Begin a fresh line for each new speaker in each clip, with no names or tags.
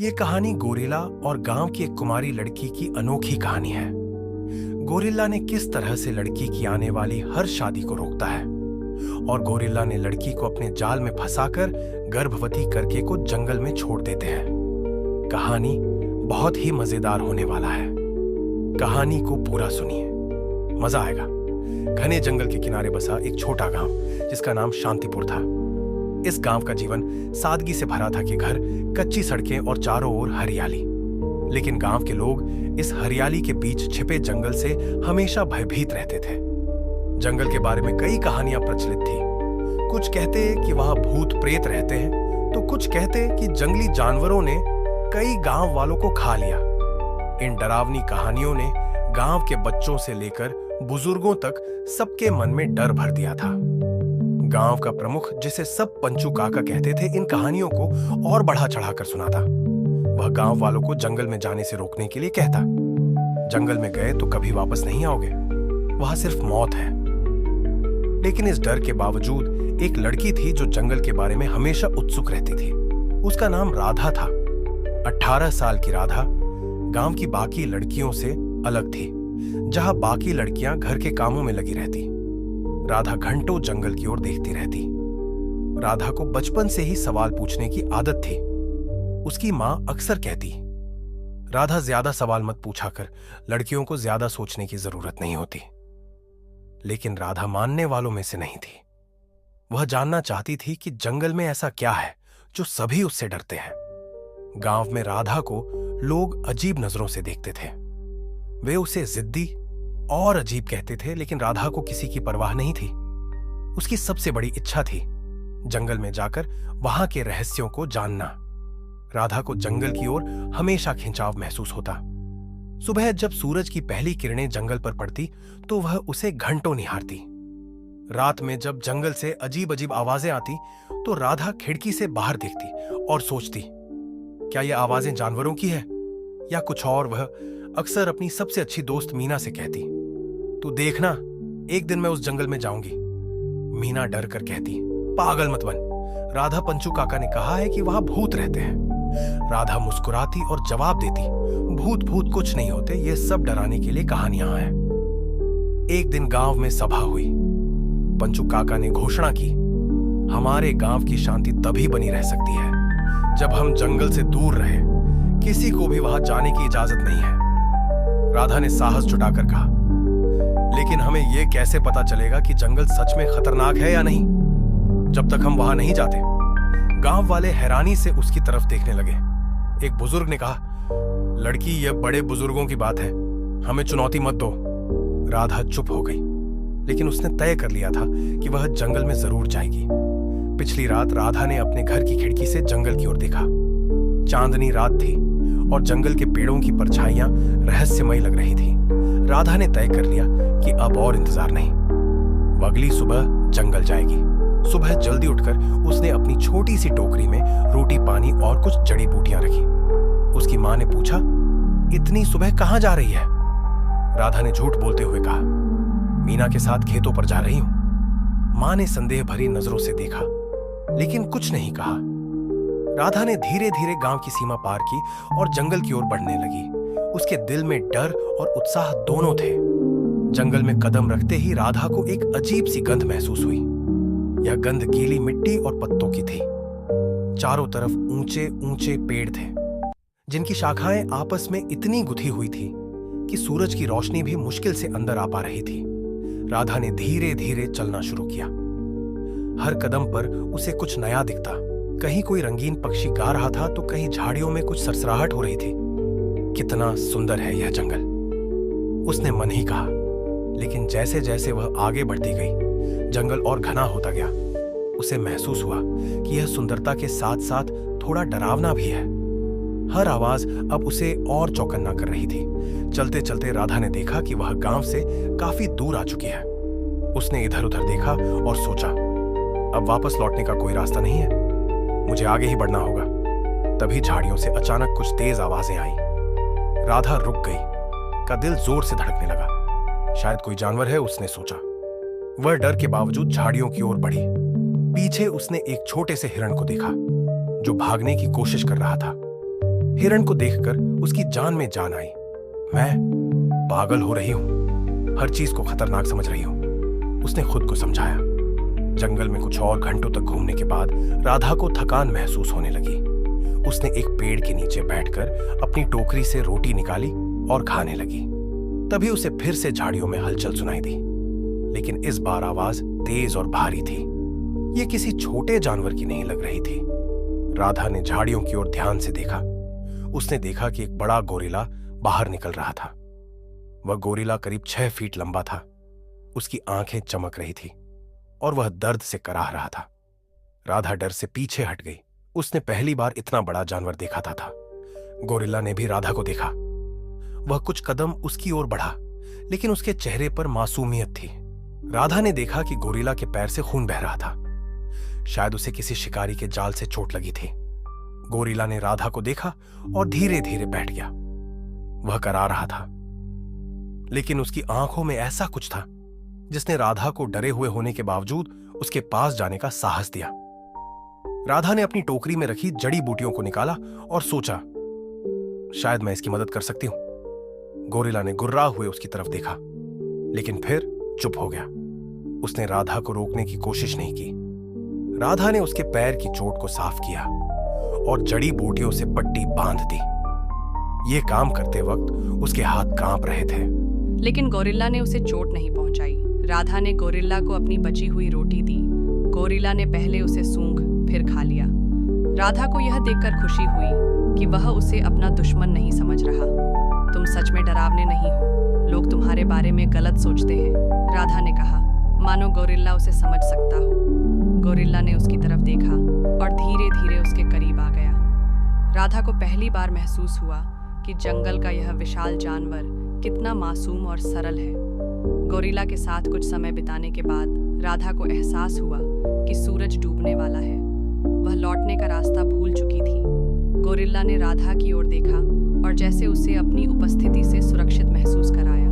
ये कहानी गोरिल्ला और गांव की एक कुमारी लड़की की अनोखी कहानी है। गोरिल्ला ने किस तरह से लड़की की आने वाली हर शादी को रोकता है और गोरिल्ला ने लड़की को अपने जाल में फंसाकर गर्भवती करके को जंगल में छोड़ देते हैं। कहानी बहुत ही मजेदार होने वाला है। कहानी को पूरा सुनिए, मजा आएगा। घने जंगल के किनारे बसा एक छोटा गांव जिसका नाम शांतिपुर था। इस गांव का जीवन सादगी से भरा था कि घर, कच्ची सड़कें और चारों ओर हरियाली। लेकिन गांव के लोग इस हरियाली के बीच छिपे जंगल से हमेशा भयभीत रहते थे। जंगल के बारे में कई कहानियां प्रचलित थी। कुछ कहते कि वहां भूत प्रेत रहते हैं, तो कुछ कहते कि जंगली जानवरों ने कई गांव वालों को खा लिया। इन डरावनी कहानियों ने गांव के बच्चों से लेकर बुजुर्गों तक सबके मन में डर भर दिया था। गांव का प्रमुख, जिसे सब पंचू काका कहते थे, इन कहानियों को और बढ़ा चढ़ाकर सुनाता। वह गांव वालों को जंगल में जाने से रोकने के लिए कहता। जंगल में गए तो कभी वापस नहीं आओगे, वहां सिर्फ मौत है। लेकिन इस डर के बावजूद एक लड़की थी जो जंगल के बारे में हमेशा उत्सुक रहती थी। उसका नाम राधा था। 18 साल की राधा गांव की बाकी लड़कियों से अलग थी। जहां बाकी लड़कियां घर के कामों में लगी रहती, राधा घंटों जंगल की ओर देखती रहती। राधा को बचपन से ही सवाल पूछने की आदत थी। उसकी मां अक्सर कहती, राधा ज्यादा सवाल मत पूछा कर, लड़कियों को ज्यादा सोचने की जरूरत नहीं होती। लेकिन राधा मानने वालों में से नहीं थी। वह जानना चाहती थी कि जंगल में ऐसा क्या है जो सभी उससे डरते हैं। गांव में राधा को लोग अजीब नजरों से देखते थे। वे उसे जिद्दी और अजीब कहते थे, लेकिन राधा को किसी की परवाह नहीं थी। उसकी सबसे बड़ी इच्छा थी जंगल में जाकर वहां के रहस्यों को जानना। राधा को जंगल की ओर हमेशा खिंचाव महसूस होता। सुबह जब सूरज की पहली किरणें जंगल पर पड़ती तो वह उसे घंटों निहारती। रात में जब जंगल से अजीब अजीब आवाजें आती तो राधा खिड़की से बाहर देखती और सोचती, क्या ये आवाजें जानवरों की है या कुछ और। वह अक्सर अपनी सबसे अच्छी दोस्त मीना से कहती, तू देखना, एक दिन मैं उस जंगल में जाऊंगी। मीना डर कर कहती, पागल मत बन, राधा, पंचू काका ने कहा है कि वहां भूत रहते हैं। राधा मुस्कुराती और जवाब देती, भूत भूत कुछ नहीं होते, ये सब डराने के लिए कहानियां हैं। एक दिन गांव में सभा हुई। पंचू काका ने घोषणा की, हमारे गांव की शांति तभी बनी रह सकती है जब हम जंगल से दूर रहे। किसी को भी वहां जाने की इजाजत नहीं है। राधा ने साहस जुटाकर कहा, लेकिन हमें यह कैसे पता चलेगा कि जंगल सच में खतरनाक है या नहीं, जब तक हम वहां नहीं जाते। गांव वाले हैरानी से उसकी तरफ देखने लगे। एक बुजुर्ग ने कहा, लड़की, यह बड़े बुजुर्गों की बात है, हमें चुनौती मत दो। राधा चुप हो गई, लेकिन उसने तय कर लिया था कि वह जंगल में जरूर जाएगी। पिछली रात राधा ने अपने घर की खिड़की से जंगल की ओर देखा। चांदनी रात थी और जंगल के पेड़ों की परछाइयां रहस्यमय लग रही थी। राधा ने तय कर लिया कि अब और इंतजार नहीं, वह अगली सुबह जंगल जाएगी। सुबह जल्दी उठकर उसने अपनी छोटी सी टोकरी में रोटी, पानी और कुछ जड़ी बूटियां रखी। उसकी मां ने पूछा, इतनी सुबह कहां जा रही है? राधा ने झूठ बोलते हुए कहा, मीना के साथ खेतों पर जा रही हूं। मां ने संदेह भरी नजरों से देखा, लेकिन कुछ नहीं कहा। राधा ने धीरे धीरे गांव की सीमा पार की और जंगल की ओर बढ़ने लगी। उसके दिल में डर और उत्साह दोनों थे। जंगल में कदम रखते ही राधा को एक अजीब सी गंध महसूस हुई। यह गंध गीली मिट्टी और पत्तों की थी। चारों तरफ ऊंचे ऊंचे पेड़ थे, जिनकी शाखाएं आपस में इतनी गुथी हुई थी कि सूरज की रोशनी भी मुश्किल से अंदर आ पा रही थी। राधा ने धीरे धीरे चलना शुरू किया। हर कदम पर उसे कुछ नया दिखता। कहीं कोई रंगीन पक्षी गा रहा था तो कहीं झाड़ियों में कुछ सरसराहट हो रही थी। कितना सुंदर है यह जंगल, उसने मन ही कहा। लेकिन जैसे जैसे वह आगे बढ़ती गई, जंगल और घना होता गया। उसे महसूस हुआ कि यह सुंदरता के साथ साथ थोड़ा डरावना भी है। हर आवाज अब उसे और चौकन्ना कर रही थी। चलते चलते राधा ने देखा कि वह गांव से काफी दूर आ चुकी है। उसने इधर उधर देखा और सोचा, अब वापस लौटने का कोई रास्ता नहीं है, मुझे आगे ही बढ़ना होगा। तभी झाड़ियों से अचानक कुछ तेज आवाजें आई। राधा रुक गई, का दिल जोर से धड़कने लगा। शायद कोई जानवर है, उसने सोचा। वह डर के बावजूद झाड़ियों की ओर बढ़ी। पीछे उसने एक छोटे से हिरण को देखा जो भागने की कोशिश कर रहा था। हिरण को देखकर उसकी जान में जान आई। मैं पागल हो रही हूं, हर चीज को खतरनाक समझ रही हूं, उसने खुद को समझाया। जंगल में कुछ और घंटों तक घूमने के बाद राधा को थकान महसूस होने लगी। उसने एक पेड़ के नीचे बैठकर अपनी टोकरी से रोटी निकाली और खाने लगी। तभी उसे फिर से झाड़ियों में हलचल सुनाई दी, लेकिन इस बार आवाज तेज और भारी थी। यह किसी छोटे जानवर की नहीं लग रही थी। राधा ने झाड़ियों की ओर ध्यान से देखा। उसने देखा कि एक बड़ा गोरिल्ला बाहर निकल रहा था। वह गोरिल्ला करीब 6 फीट लंबा था। उसकी आंखें चमक रही थी और वह दर्द से कराह रहा था। राधा डर से पीछे हट गई। उसने पहली बार इतना बड़ा जानवर देखा था। गोरिल्ला ने भी राधा को देखा। वह कुछ कदम उसकी ओर बढ़ा, लेकिन उसके चेहरे पर मासूमियत थी। राधा ने देखा कि गोरिल्ला के पैर से खून बह रहा था। शायद उसे किसी शिकारी के जाल से चोट लगी थी। गोरिल्ला ने राधा को देखा और धीरे धीरे बैठ गया। वह करा रहा था, लेकिन उसकी आंखों में ऐसा कुछ था जिसने राधा को डरे हुए होने के बावजूद उसके पास जाने का साहस दिया। राधा ने अपनी टोकरी में रखी जड़ी बूटियों को निकाला और सोचा, शायद मैं इसकी मदद कर सकती हूं। गोरिल्ला ने गुर्रा हुए उसकी तरफ देखा, लेकिन फिर चुप हो गया। उसने राधा को रोकने की कोशिश नहीं की। राधा ने उसके पैर की चोट को साफ किया और जड़ी बूटियों से पट्टी बांध दी। यह काम करते वक्त उसके हाथ कांप रहे थे।
लेकिन गोरिल्ला ने उसे चोट नहीं पहुंचाई। राधा ने गोरिल्ला को अपनी बची हुई रोटी दी। गोरिल्ला ने पहले उसे सूंघ फिर खा लिया। राधा को यह देखकर खुशी हुई कि वह उसे अपना दुश्मन नहीं समझ रहा। तुम सच में डरावने नहीं हो, लोग तुम्हारे बारे में गलत सोचते हैं, राधा ने कहा, मानो गोरिल्ला उसे समझ सकता हो। गोरिल्ला ने उसकी तरफ देखा और धीरे धीरे उसके करीब आ गया। राधा को पहली बार महसूस हुआ कि जंगल का यह विशाल जानवर कितना मासूम और सरल है। गोरिल्ला के साथ कुछ समय बिताने के बाद राधा को एहसास हुआ कि सूरज डूबने वाला है। वह लौटने का रास्ता भूल चुकी थी। गोरिल्ला ने राधा की ओर देखा और जैसे उसे अपनी उपस्थिति से सुरक्षित महसूस कराया।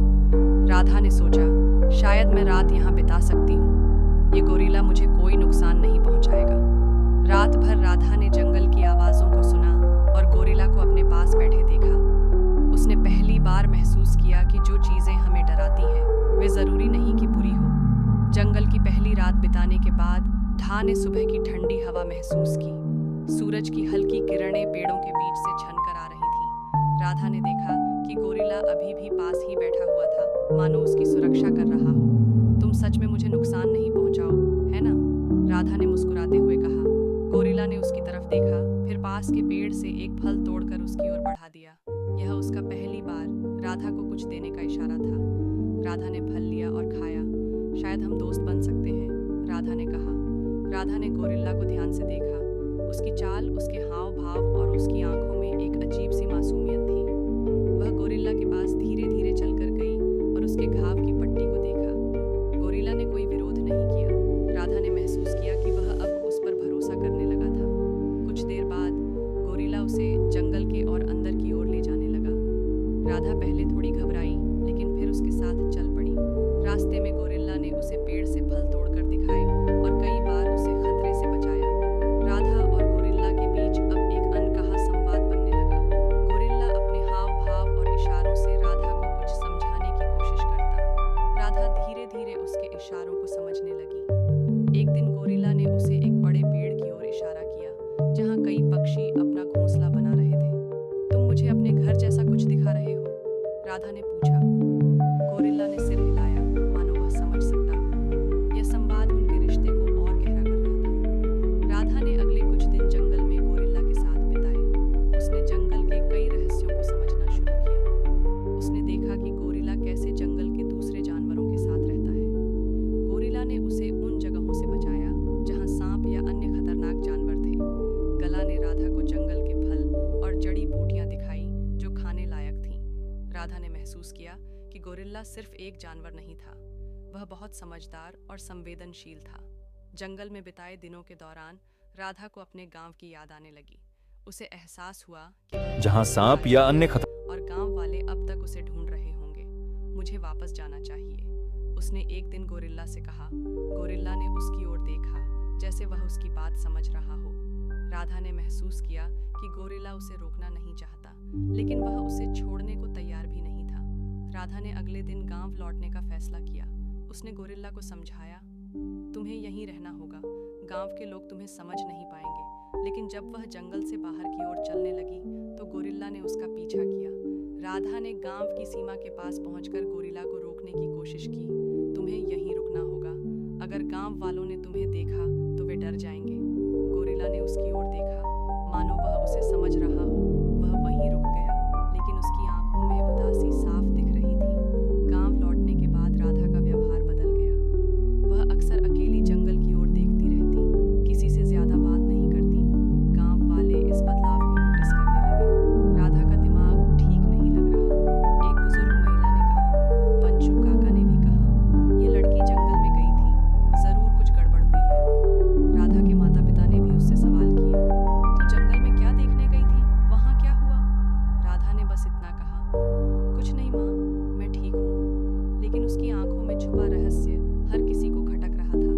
राधा ने सोचा, शायद मैं रात यहाँ बिता सकती हूँ। ये गोरिल्ला मुझे कोई नुकसान नहीं पहुँचाएगा। रात भर राधा ने जंगल की आवाज़ों को सुना और गोरिल्ला को अपने पास बैठे देखा। उसने पहली बार महसूस किया कि जो चीज़ें हमें डराती हैं वे ज़रूरी नहीं कि बुरी हो। जंगल की पहली रात बिताने के बाद राधा ने सुबह की ठंडी हवा महसूस की। सूरज की हल्की किरणें पेड़ों के बीच से छनकर आ रही थीं। राधा ने देखा कि गोरिल्ला अभी भी पास ही बैठा हुआ था, मानो उसकी सुरक्षा कर रहा हो। तुम सच में मुझे नुकसान नहीं पहुंचाओ, है ना? राधा ने मुस्कुराते हुए कहा। गोरिल्ला ने उसकी तरफ देखा, फिर पास के पेड़ से एक फल तोड़कर उसकी ओर बढ़ा दिया। यह उसका पहली बार राधा को कुछ देने का इशारा था। राधा ने फल लिया और खाया। शायद हम दोस्त बन सकते हैं, राधा ने कहा। राधा ने गोरिल्ला को ध्यान से देखा। उसकी चाल, उसके हाव भाव और उसकी आंखों में एक अजीब सी मासूमियत थी। वह गोरिल्ला के पास धीरे धीरे चलकर गई और उसके घाव की पट्टी को देखा। गोरिल्ला ने कोई विरोध नहीं किया। राधा ने महसूस किया कि वह अब उस पर भरोसा करने लगा था। कुछ देर बाद गोरिल्ला उसे जंगल के और अंदर की ओर ले जाने लगा। राधा पहले थोड़ी घबराई, लेकिन फिर उसके साथ चल पड़ी। रास्ते में गोरिल्ला ने उसे पेड़ से फल तोड़कर दिखाए और कई बार उसे खतरे से बचाया। राधा और गोरिल्ला के बीच अब एक अनकहा संवाद बनने लगा। गोरिल्ला अपने हाव भाव और इशारों से राधा को कुछ समझाने की कोशिश करता। राधा धीरे धीरे उसके इशारों को समझने लगी। एक दिन गोरिल्ला ने उसे एक बड़े पेड़ की ओर इशारा किया, जहाँ कई पक्षी अपना घोंसला बना रहे थे। तुम मुझे अपने घर जैसा कुछ दिखा रहे हो? राधा ने पूछा। गोरिल्ला ने सिर हिलाया, मानो वह समझ सकता हो। यह संवाद उनके रिश्ते को और गहरा कर रहा था। राधा ने अगले कुछ दिन जंगल में गोरिल्ला के साथ बिताए। उसने जंगल के कई रहस्यों को समझना शुरू किया। उसने देखा कि गोरिल्ला कैसे जंगल के दूसरे जानवरों के साथ रहता है। गोरिल्ला ने उसे उन जगहों से बचाया जहाँ सांप या अन्य खतरनाक जानवर थे। गला ने राधा को जंगल के फल और जड़ी बूटियां दिखाई जो खाने लायक थीं। राधा ने महसूस किया कि गोरिल्ला सिर्फ एक जानवर नहीं था, वह बहुत समझदार और संवेदनशील था। जंगल में बिताए दिनों के दौरान राधा को अपने गांव की याद आने लगी। उसे एहसास हुआ कि
जहां सांप या अन्य
और गांव वाले अब तक उसे ढूंढ रहे होंगे। मुझे वापस जाना चाहिए, उसने एक दिन गोरिल्ला से कहा। गोरिल्ला ने उसकी ओर देखा, जैसे वह उसकी बात समझ रहा हो। राधा ने महसूस किया कि गोरिल्ला उसे रोकना नहीं चाहता। राधा ने अगले दिन गांव लौटने का फैसला किया। उसने गोरिल्ला को समझाया, तुम्हें यहीं रहना होगा, गांव के लोग तुम्हें समझ नहीं पाएंगे। लेकिन जब वह जंगल से बाहर की ओर चलने लगी तो गोरिल्ला ने उसका पीछा किया। राधा ने गांव की सीमा के पास पहुंचकर गोरिल्ला को रोकने की कोशिश की। तुम्हें यहीं रुकना होगा, अगर गांव वालों ने तुम्हें देखा तो वे डर जाएंगे। गोरिल्ला ने उसकी ओर देखा, मानो वह उसे समझ रहा हो। वह वहीं रुक गया, लेकिन उसकी आंखों में उदासी साफ दिख रही थी। गांव लौटने के बाद राधा का व्यवहार बदल गया। वह अक्सर अकेली जंगल की ओर देखती रहती, किसी से ज्यादा बात नहीं करती। गांव वाले इस बदलाव को नोटिस करने लगे। राधा का दिमाग ठीक नहीं लग रहा। एक बुजुर्ग महिला ने कहा, पंचू काका ने भी कहा, ये लड़की जंगल में गई थी, जरूर कुछ गड़बड़ हुई है। राधा के माता पिता ने भी उससे सवाल किए, तू जंगल में क्या देखने गई थी, वहां क्या हुआ? राधा ने बस इतना कहा, कुछ नहीं माँ, मैं ठीक हूँ। लेकिन उसकी आंखों में छुपा रहस्य हर किसी को खटक रहा था।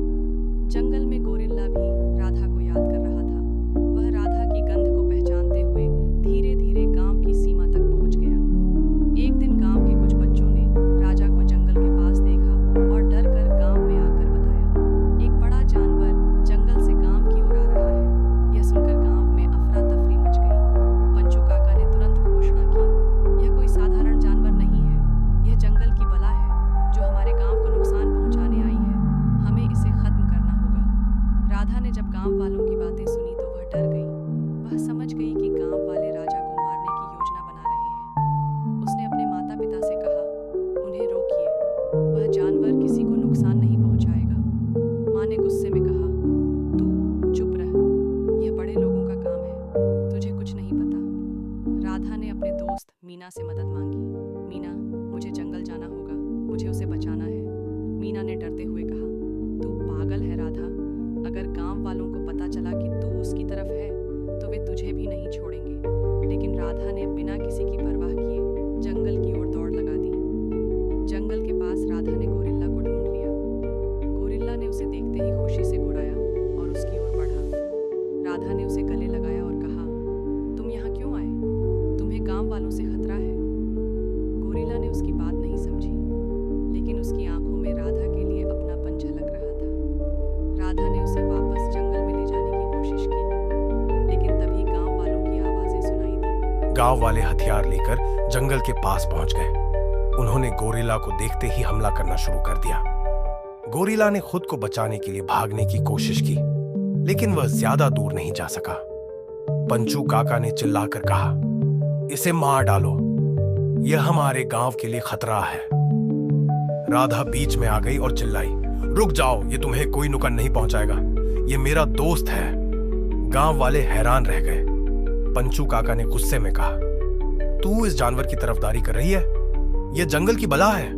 जंगल में गोरिल्ला भी राधा को याद कर रहा था। वह राधा की गंध को पहचानते हुए धीरे धीरे गांव की सीमा तक पहुंच गया। एक दिन गांव के कुछ बच्चों ने राजा को जंगल के पास देखा और डर कर गांव में आकर बताया, एक बड़ा जानवर जंगल से गांव की ओर आ रहा है। यह सुनकर गांव में अफरा तफरी मच गई। पंचू काका ने तुरंत घोषणा की, यह कोई साधारण जानवर नहीं है, यह जंगल की बला है जो हमारे गांव को नुकसान पहुंचाने आई है। हमें इसे खत्म करना होगा। राधा ने जब गांव वालों की बातें सुनी तो वह डर गई। वह समझ गई कि गांव वाले राजा को मारने की योजना बना रहे हैं। उसने अपने माता पिता से कहा, उन्हें रोकिए, वह जानवर किसी को नुकसान नहीं पहुंचाएगा। माँ ने गुस्से में कहा, तू चुप रह, यह बड़े लोगों का काम है, तुझे कुछ नहीं पता। राधा ने अपने दोस्त मीना से मदद मांगी। मीना, मुझे जंगल जाना होगा, मुझे उसे बचाना है। मीना ने डरते हुए कहा, तू पागल है राधा, अगर गांव वालों को पता चला कि तू उसकी तरफ है तो वे तुझे भी नहीं छोड़ेंगे। लेकिन राधा ने बिना किसी की परवाह किए जंगल की ओर दौड़ लगा दी। जंगल के पास राधा ने गोरिल्ला को ढूंढ लिया। गोरिल्ला ने उसे देखते ही खुशी से गुड़ाया और उसकी ओर बढ़ा। राधा ने उसे गले लगाया और कहा, तुम यहाँ क्यों आए? तुम्हें गांव वालों से खतरा है। गोरिल्ला ने उसकी बात नहीं समझी, लेकिन उसकी आंखों में राधा के लिए अपनापन झलक रहा था। राधा ने उसे वापस जंगल में ले जाने की कोशिश की, लेकिन तभी गांव वालों की आवाजें सुनाई दी।
गांव वाले हथियार लेकर जंगल के पास पहुंच गए। उन्होंने गोरिल्ला को देखते ही हमला करना शुरू कर दिया। गोरिल्ला ने खुद को बचाने के लिए भागने की कोशिश की, लेकिन वह ज्यादा दूर नहीं जा सका। पंचू काका ने चिल्लाकर कहा, इसे मार डालो, यह हमारे गांव के लिए खतरा है। राधा बीच में आ गई और चिल्लाई, रुक जाओ, ये तुम्हें कोई नुकसान नहीं पहुंचाएगा, ये मेरा दोस्त है। गांव वाले हैरान रह गए। पंचू काका ने गुस्से में कहा, तू इस जानवर की तरफदारी कर रही है, यह जंगल की बला है।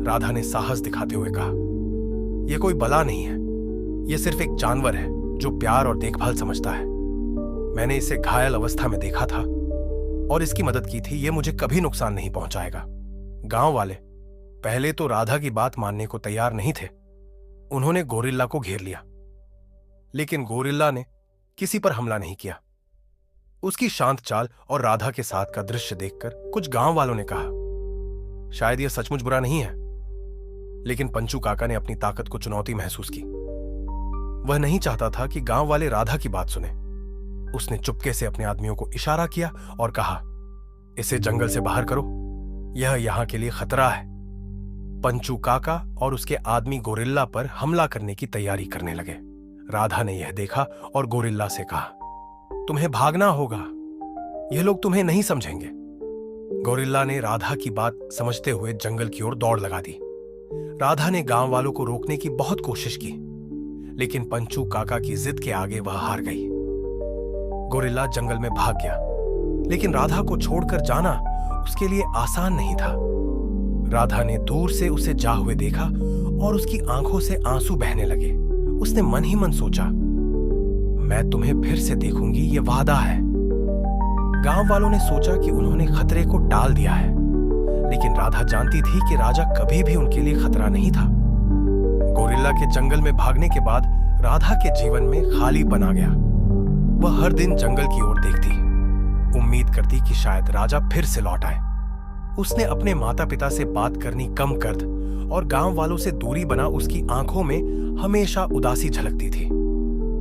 राधा ने साहस दिखाते हुए कहा, यह कोई बला नहीं है, यह सिर्फ एक जानवर है जो प्यार और देखभाल समझता है। मैंने इसे घायल अवस्था में देखा था और इसकी मदद की थी, यह मुझे कभी नुकसान नहीं पहुंचाएगा। गांव वाले पहले तो राधा की बात मानने को तैयार नहीं थे। उन्होंने गोरिल्ला को घेर लिया, लेकिन गोरिल्ला ने किसी पर हमला नहीं किया। उसकी शांत चाल और राधा के साथ का दृश्य देखकर कुछ गांव वालों ने कहा, शायद यह सचमुच बुरा नहीं है। लेकिन पंचू काका ने अपनी ताकत को चुनौती महसूस की। वह नहीं चाहता था कि गांव वाले राधा की बात सुने। उसने चुपके से अपने आदमियों को इशारा किया और कहा, इसे जंगल से बाहर करो, यह यहां के लिए खतरा है। पंचू काका और उसके आदमी गोरिल्ला पर हमला करने की तैयारी करने लगे। राधा ने यह देखा और गोरिल्ला से कहा, तुम्हें भागना होगा, यह लोग तुम्हें नहीं समझेंगे। गोरिल्ला ने राधा की बात समझते हुए जंगल की ओर दौड़ लगा दी। राधा ने गांव वालों को रोकने की बहुत कोशिश की, लेकिन पंचू काका की जिद के आगे वह हार गई। गोरिल्ला जंगल में भाग गया, लेकिन राधा को छोड़कर जाना उसके लिए आसान नहीं था। राधा ने दूर से उसे जा हुए देखा और उसकी आंखों से आंसू बहने लगे। उसने मन ही मन सोचा, मैं तुम्हें फिर से देखूंगी, ये वादा है। गांव वालों ने सोचा कि उन्होंने खतरे को टाल दिया है, लेकिन राधा जानती थी कि राजा कभी भी उनके लिए खतरा नहीं था। गोरिल्ला के जंगल में भागने के बाद राधा के जीवन में खालीपन आ गया। वह हर दिन जंगल की ओर देखती, उम्मीद करती कि शायद राजा फिर से लौट आए, उसने अपने माता पिता से बात करनी कम कर दी और गांव वालों से दूरी बना उसकी आंखों में हमेशा उदासी झलकती थी।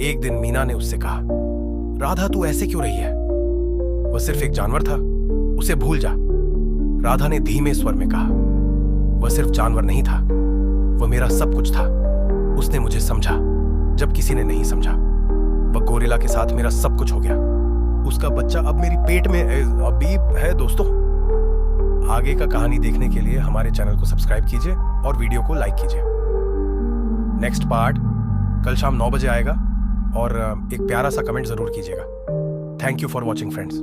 एक दिन मीना ने उससे कहा, राधा तू ऐसे क्यों रही है? वह सिर्फ एक जानवर था, उसे भूल जा। राधा ने धीमे स्वर में कहा, वह सिर्फ जानवर नहीं था, वह मेरा सब कुछ था। उसने मुझे समझा जब किसी ने नहीं समझा। वह गोरिल्ला के साथ मेरा सब कुछ हो गया। उसका बच्चा अब मेरी पेट में अभी है। दोस्तों, आगे का कहानी देखने के लिए हमारे चैनल को सब्सक्राइब कीजिए और वीडियो को लाइक कीजिए। नेक्स्ट पार्ट कल शाम 9 बजे आएगा और एक प्यारा सा कमेंट जरूर कीजिएगा। Thank you for watching friends.